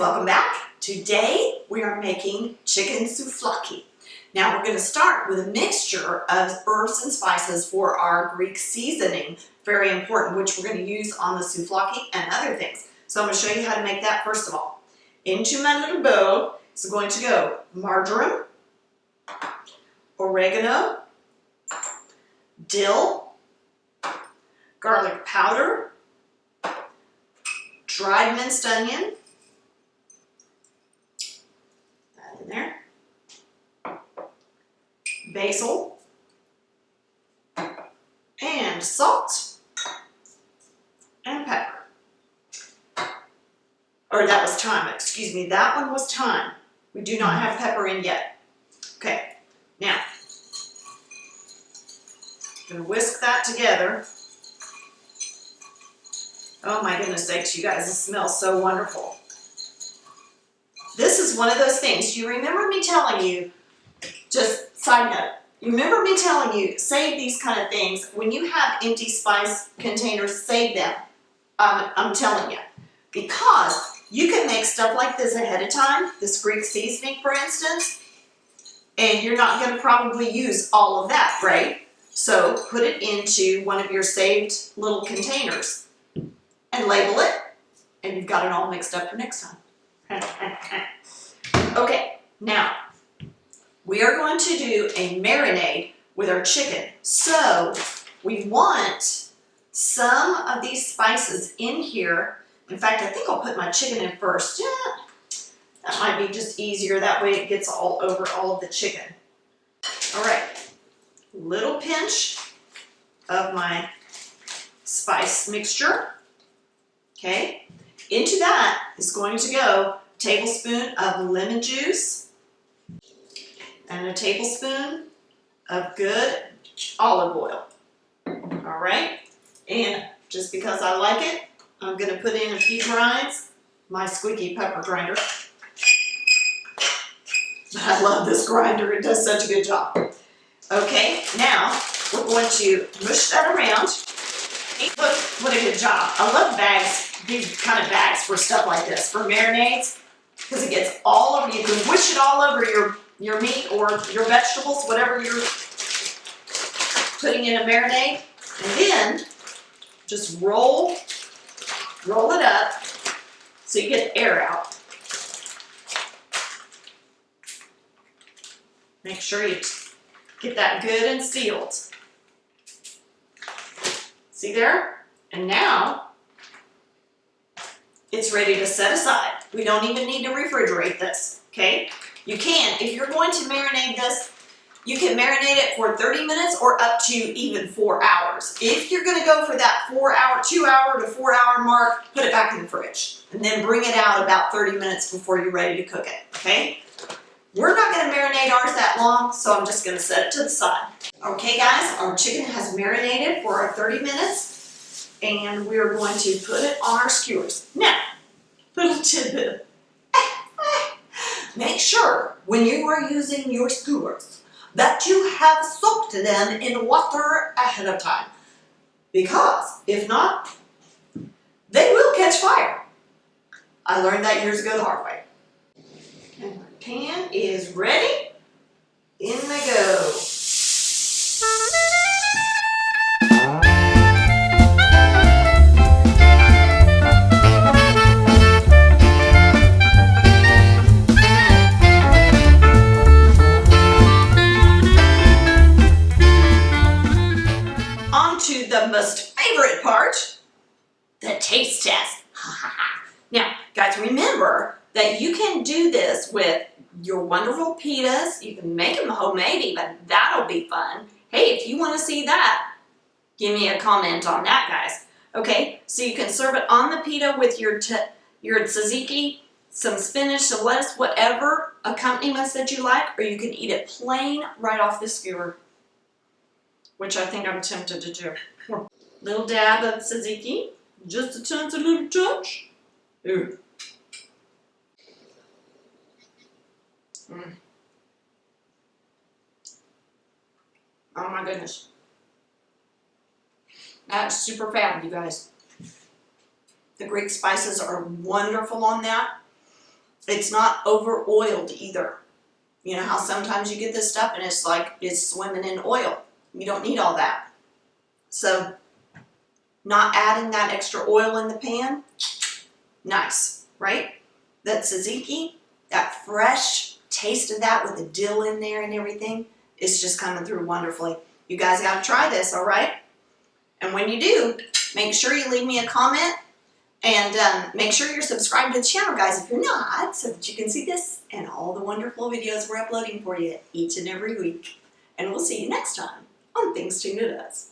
welcome back. Today we are making chicken souvlaki. Now we're going to start with a mixture of herbs and spices for our Greek seasoning, very important, which we're going to use on the souvlaki and other things. So I'm going to show you how to make that first of all. Into my little bowl is going to go marjoram, oregano, dill, garlic powder, dried minced onion, that in there, basil, and salt, and pepper. Or that was thyme, excuse me, that one was thyme. We do not have pepper in yet. Okay, now, I'm going to whisk that together. Oh my goodness sakes, you guys, it smells so wonderful. This is one of those things, you remember me telling you, just side note, you remember me telling you, save these kind of things. When you have empty spice containers, save them. I'm telling you. Because you can make stuff like this ahead of time, this Greek seasoning for instance, and you're not going to probably use all of that, right? So put it into one of your saved little containers and label it, and you've got it all mixed up for next time. Okay, now we are going to do a marinade with our chicken. So we want some of these spices in here. In fact, I think I'll put my chicken in first. Yeah, that might be just easier. That way it gets all over all of the chicken. All right, little pinch of my spice mixture. Okay, into that is going to go a tablespoon of lemon juice and a tablespoon of good olive oil. All right, and just because I like it, I'm going to put in a few grinds, my squeaky pepper grinder. I love this grinder, it does such a good job. Okay, now we're going to mush that around. Look, what a good job. I love bags, these kind of bags for stuff like this, for marinades, because it gets all over, you can wish it all over your meat or your vegetables, whatever you're putting in a marinade, and then just roll it up so you get the air out. Make sure you get that good and sealed. See there? And now it's ready to set aside. We don't even need to refrigerate this, okay? You can, if you're going to marinate this, you can marinate it for 30 minutes or up to even 4 hours. If you're gonna go for that 2 hour to 4 hour mark, put it back in the fridge and then bring it out about 30 minutes before you're ready to cook it, okay? We're not gonna marinate ours that long, so I'm just gonna set it to the side. Okay guys, our chicken has marinated for our 30 minutes and we're going to put it on our skewers. Now, little tidbit. Make sure when you are using your skewers that you have soaked them in water ahead of time. Because if not, they will catch fire. I learned that years ago the hard way. And my pan is ready. In they go. The most favorite part, the taste test. Now, guys, remember that you can do this with your wonderful pitas. You can make them homemade even. That'll be fun. Hey, if you want to see that, give me a comment on that, guys. Okay, so you can serve it on the pita with your tzatziki, some spinach, some lettuce, whatever accompaniments that you like, or you can eat it plain right off the skewer, which I think I'm tempted to do. Little dab of tzatziki, just a little touch. Ooh. Oh my goodness. That's super fab, you guys. The Greek spices are wonderful on that. It's not over oiled either. You know how sometimes you get this stuff and it's like it's swimming in oil. You don't need all that. So not adding that extra oil in the pan, nice, right? That tzatziki, that fresh taste of that with the dill in there and everything is just coming through wonderfully. You guys got to try this, all right? And when you do, make sure you leave me a comment and make sure you're subscribed to the channel, guys, if you're not, so that you can see this and all the wonderful videos we're uploading for you each and every week. And we'll see you next time on Things Tina Does.